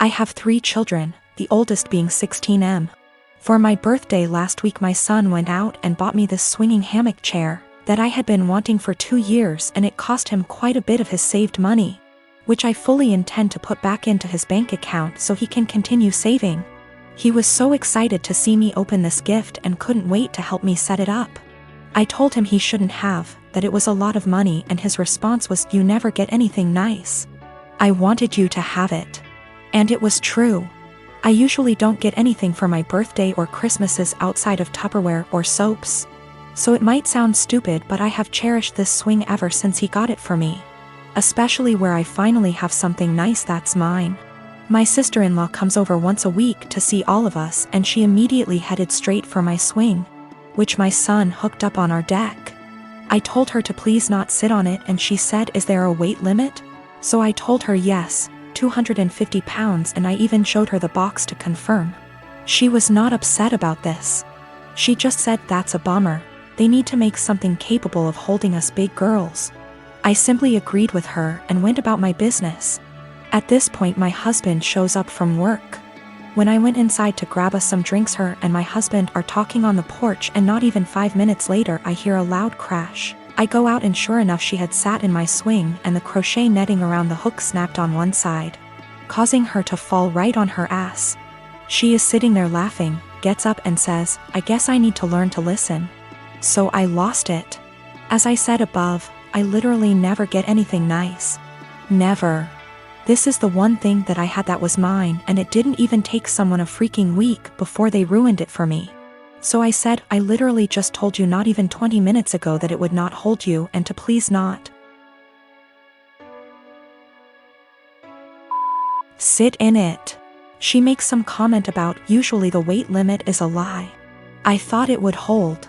I have 3 children, the oldest being 16M. For my birthday last week my son went out and bought me this swinging hammock chair that I had been wanting for 2 years, and it cost him quite a bit of his saved money, which I fully intend to put back into his bank account so he can continue saving. He was so excited to see me open this gift and couldn't wait to help me set it up. I told him he shouldn't have, that it was a lot of money, and his response was, "You never get anything nice. I wanted you to have it." And it was true. I usually don't get anything for my birthday or Christmases outside of Tupperware or soaps. So it might sound stupid, but I have cherished this swing ever since he got it for me. Especially where I finally have something nice that's mine. My sister-in-law comes over once a week to see all of us, and she immediately headed straight for my swing, which my son hooked up on our deck. I told her to please not sit on it, and she said, "Is there a weight limit?" So I told her yes, 250 pounds, and I even showed her the box to confirm. She was not upset about this. She just said, "That's a bummer. They need to make something capable of holding us big girls." I simply agreed with her and went about my business. At this point my husband shows up from work. When I went inside to grab us some drinks, her and my husband are talking on the porch, and not even 5 minutes later I hear a loud crash. I go out and sure enough she had sat in my swing, and the crochet netting around the hook snapped on one side, causing her to fall right on her ass. She is sitting there laughing, gets up and says, "I guess I need to learn to listen." So I lost it. As I said above, I literally never get anything nice. Never. This is the one thing that I had that was mine, and it didn't even take someone a freaking week before they ruined it for me. So I said, "I literally just told you not even 20 minutes ago that it would not hold you, and to please not sit in it." She makes some comment about, "Usually the weight limit is a lie. I thought it would hold."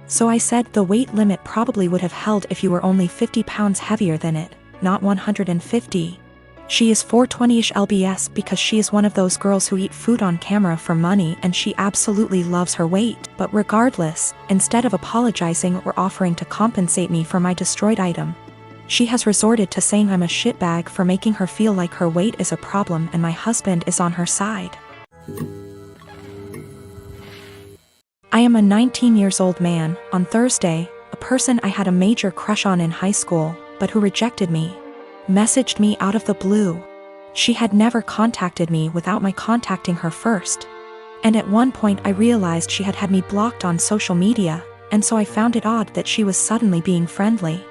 So I said, "The weight limit probably would have held if you were only 50 pounds heavier than it, not 150. She is 420-ish lbs because she is one of those girls who eat food on camera for money, and she absolutely loves her weight. But regardless, instead of apologizing or offering to compensate me for my destroyed item, she has resorted to saying I'm a shitbag for making her feel like her weight is a problem and my husband is on her side. I am a 19-year-old man. On Thursday, a person I had a major crush on in high school, but who rejected me, messaged me out of the blue. She had never contacted me without my contacting her first. And at one point I realized she had had me blocked on social media, and so I found it odd that she was suddenly being friendly.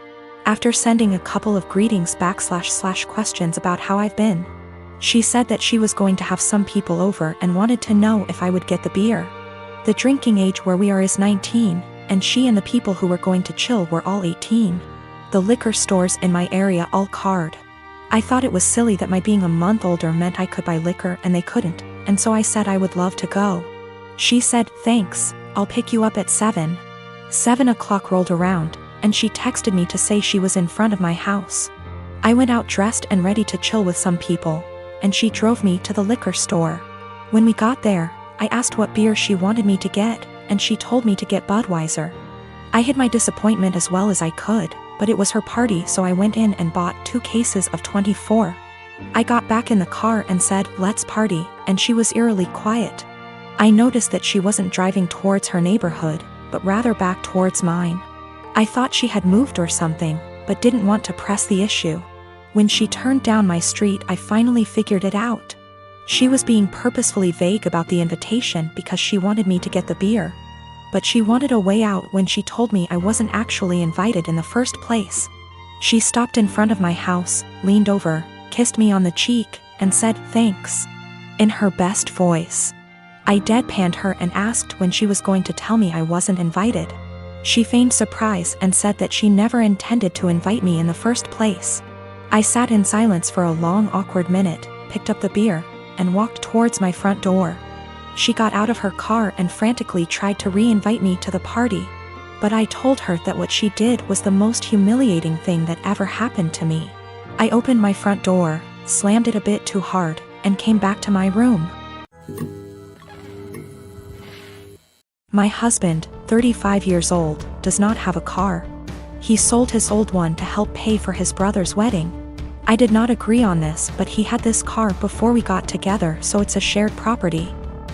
After sending a couple of greetings / questions about how I've been, she said that she was going to have some people over and wanted to know if I would get the beer. The drinking age where we are is 19, and she and the people who were going to chill were all 18. The liquor stores in my area all card. I thought it was silly that my being a month older meant I could buy liquor and they couldn't, and so I said I would love to go. She said, "Thanks, I'll pick you up at 7. 7 o'clock rolled around, and she texted me to say she was in front of my house. I went out dressed and ready to chill with some people, and she drove me to the liquor store. When we got there, I asked what beer she wanted me to get, and she told me to get Budweiser. I hid my disappointment as well as I could, but it was her party, so I went in and bought 2 cases of 24. I got back in the car and said, "Let's party," and she was eerily quiet. I noticed that she wasn't driving towards her neighborhood, but rather back towards mine. I thought she had moved or something, but didn't want to press the issue. When she turned down my street, I finally figured it out. She was being purposefully vague about the invitation because she wanted me to get the beer. But she wanted a way out when she told me I wasn't actually invited in the first place. She stopped in front of my house, leaned over, kissed me on the cheek, and said, "Thanks," in her best voice. I deadpanned her and asked when she was going to tell me I wasn't invited. She feigned surprise and said that she never intended to invite me in the first place. I sat in silence for a long awkward minute, picked up the beer, and walked towards my front door. She got out of her car and frantically tried to re-invite me to the party, but I told her that what she did was the most humiliating thing that ever happened to me. I opened my front door, slammed it a bit too hard, and came back to my room. My husband, 35 years old, does not have a car. He sold his old one to help pay for his brother's wedding. I did not agree on this, but he had this car before we got together, so it's a shared property.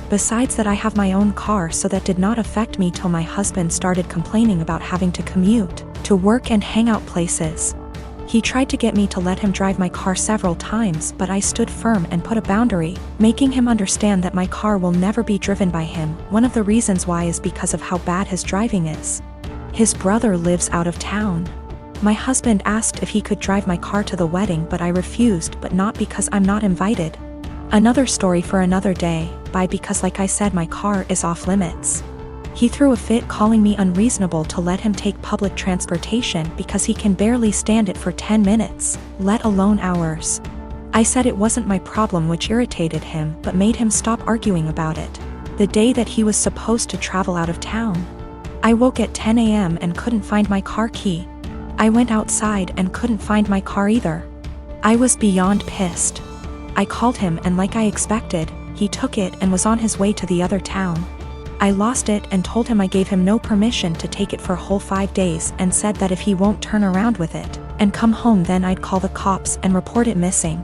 Besides that, I have my own car, so that did not affect me till my husband started complaining about having to commute to work and hangout places. He tried to get me to let him drive my car several times, but I stood firm and put a boundary, making him understand that my car will never be driven by him. One of the reasons why is because of how bad his driving is. His brother lives out of town. My husband asked if he could drive my car to the wedding, but I refused, but not because I'm not invited. Another story for another day, because like I said, my car is off limits. He threw a fit, calling me unreasonable to let him take public transportation because he can barely stand it for 10 minutes, let alone hours. I said it wasn't my problem, which irritated him but made him stop arguing about it. The day that he was supposed to travel out of town, I woke at 10 a.m. and couldn't find my car key. I went outside and couldn't find my car either. I was beyond pissed. I called him, and like I expected, he took it and was on his way to the other town. I lost it and told him I gave him no permission to take it for a whole 5 days, and said that if he won't turn around with it and come home, then I'd call the cops and report it missing.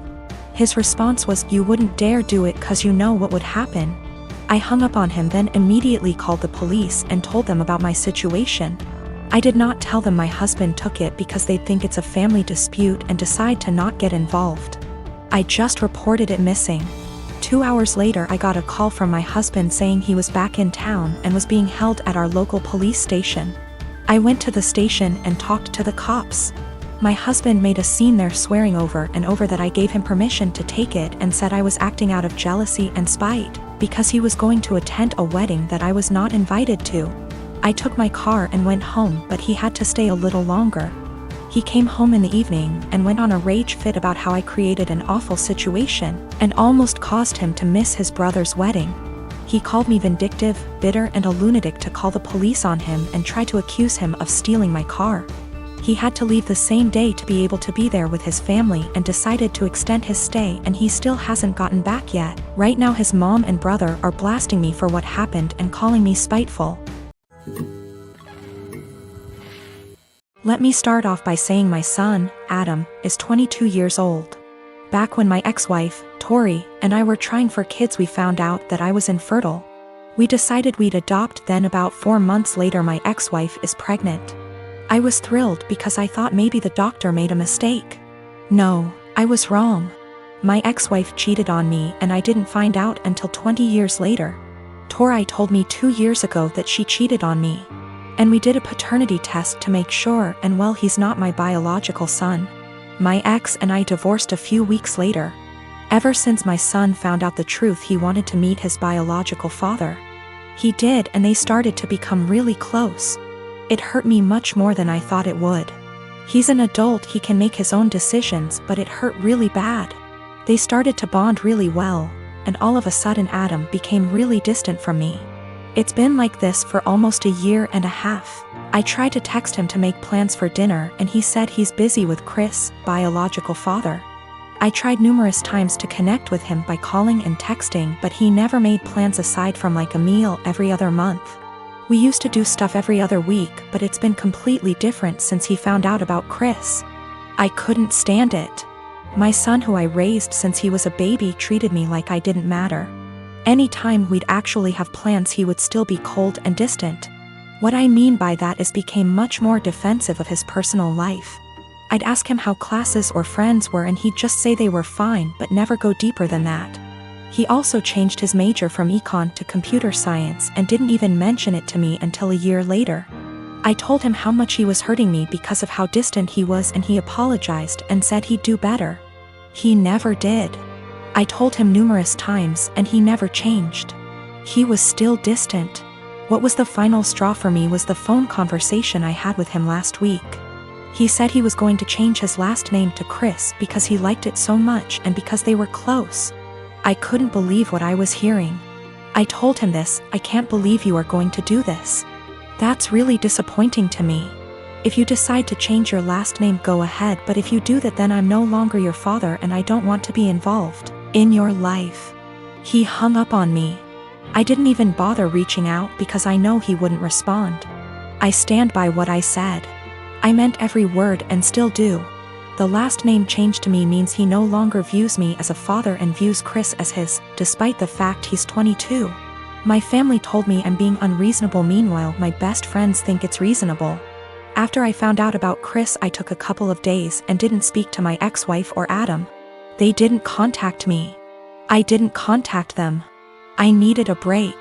His response was, "You wouldn't dare do it 'cause you know what would happen." I hung up on him, then immediately called the police and told them about my situation. I did not tell them my husband took it because they'd think it's a family dispute and decide to not get involved. I just reported it missing. 2 hours later, I got a call from my husband saying he was back in town and was being held at our local police station. I went to the station and talked to the cops. My husband made a scene there, swearing over and over that I gave him permission to take it, and said I was acting out of jealousy and spite because he was going to attend a wedding that I was not invited to. I took my car and went home, but he had to stay a little longer. He came home in the evening and went on a rage fit about how I created an awful situation and almost caused him to miss his brother's wedding. He called me vindictive, bitter, and a lunatic to call the police on him and try to accuse him of stealing my car. He had to leave the same day to be able to be there with his family and decided to extend his stay, and he still hasn't gotten back yet. Right now his mom and brother are blasting me for what happened and calling me spiteful. Let me start off by saying my son, Adam, is 22 years old. Back when my ex-wife, Tori, and I were trying for kids, we found out that I was infertile. We decided we'd adopt, then about 4 months later my ex-wife is pregnant. I was thrilled because I thought maybe the doctor made a mistake. No, I was wrong. My ex-wife cheated on me and I didn't find out until 20 years later. Tori told me 2 years ago that she cheated on me. And we did a paternity test to make sure, and well, he's not my biological son. My ex and I divorced a few weeks later. Ever since my son found out the truth, he wanted to meet his biological father. He did, and they started to become really close. It hurt me much more than I thought it would. He's an adult, he can make his own decisions, but it hurt really bad. They started to bond really well, and all of a sudden Adam became really distant from me. It's been like this for almost a year and a half. I tried to text him to make plans for dinner, and he said he's busy with Chris, biological father. I tried numerous times to connect with him by calling and texting, but he never made plans aside from like a meal every other month. We used to do stuff every other week, but it's been completely different since he found out about Chris. I couldn't stand it. My son, who I raised since he was a baby, treated me like I didn't matter. Anytime we'd actually have plans, he would still be cold and distant. What I mean by that is became much more defensive of his personal life. I'd ask him how classes or friends were and he'd just say they were fine but never go deeper than that. He also changed his major from econ to computer science and didn't even mention it to me until a year later. I told him how much he was hurting me because of how distant he was, and he apologized and said he'd do better. He never did. I told him numerous times and he never changed. He was still distant. What was the final straw for me was the phone conversation I had with him last week. He said he was going to change his last name to Chris because he liked it so much and because they were close. I couldn't believe what I was hearing. I told him this. I can't believe you are going to do this. That's really disappointing to me. If you decide to change your last name, go ahead, but if you do that, then I'm no longer your father and I don't want to be involved in your life. He hung up on me. I didn't even bother reaching out because I know he wouldn't respond. I stand by what I said. I meant every word and still do. The last name change to me means he no longer views me as a father and views Chris as his, despite the fact he's 22. My family told me I'm being unreasonable, meanwhile my best friends think it's reasonable. After I found out about Chris, I took a couple of days and didn't speak to my ex-wife or Adam. They didn't contact me. I didn't contact them. I needed a break.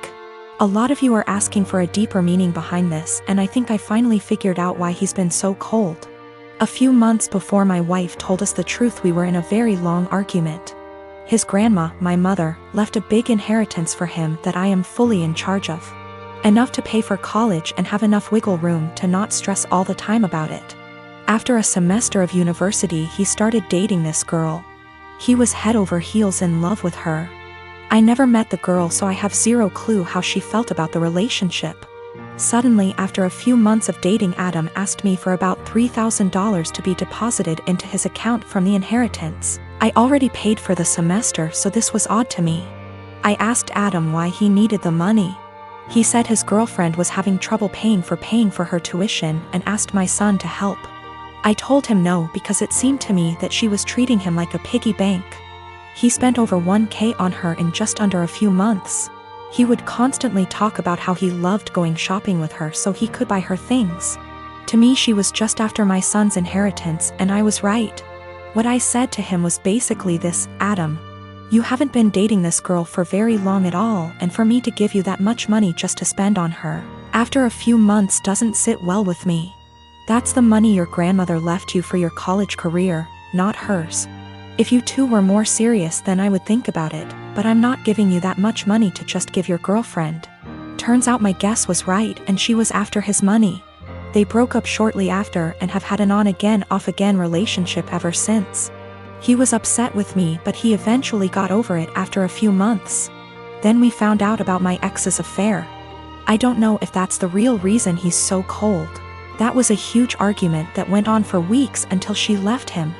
A lot of you are asking for a deeper meaning behind this, and I think I finally figured out why he's been so cold. A few months before my wife told us the truth, we were in a very long argument. His grandma, my mother, left a big inheritance for him that I am fully in charge of. Enough to pay for college and have enough wiggle room to not stress all the time about it. After a semester of university, he started dating this girl. He was head over heels in love with her. I never met the girl, so I have zero clue how she felt about the relationship. Suddenly, after a few months of dating, Adam asked me for about $3,000 to be deposited into his account from the inheritance. I already paid for the semester, so this was odd to me. I asked Adam why he needed the money. He said his girlfriend was having trouble paying for her tuition and asked my son to help. I told him no because it seemed to me that she was treating him like a piggy bank. He spent over $1,000 on her in just under a few months. He would constantly talk about how he loved going shopping with her so he could buy her things. To me, she was just after my son's inheritance, and I was right. What I said to him was basically this: Adam, you haven't been dating this girl for very long at all, and for me to give you that much money just to spend on her after a few months doesn't sit well with me. That's the money your grandmother left you for your college career, not hers. If you two were more serious, then I would think about it, but I'm not giving you that much money to just give your girlfriend. Turns out my guess was right, and she was after his money. They broke up shortly after and have had an on-again, off-again relationship ever since. He was upset with me, but he eventually got over it after a few months. Then we found out about my ex's affair. I don't know if that's the real reason he's so cold. That was a huge argument that went on for weeks until she left him.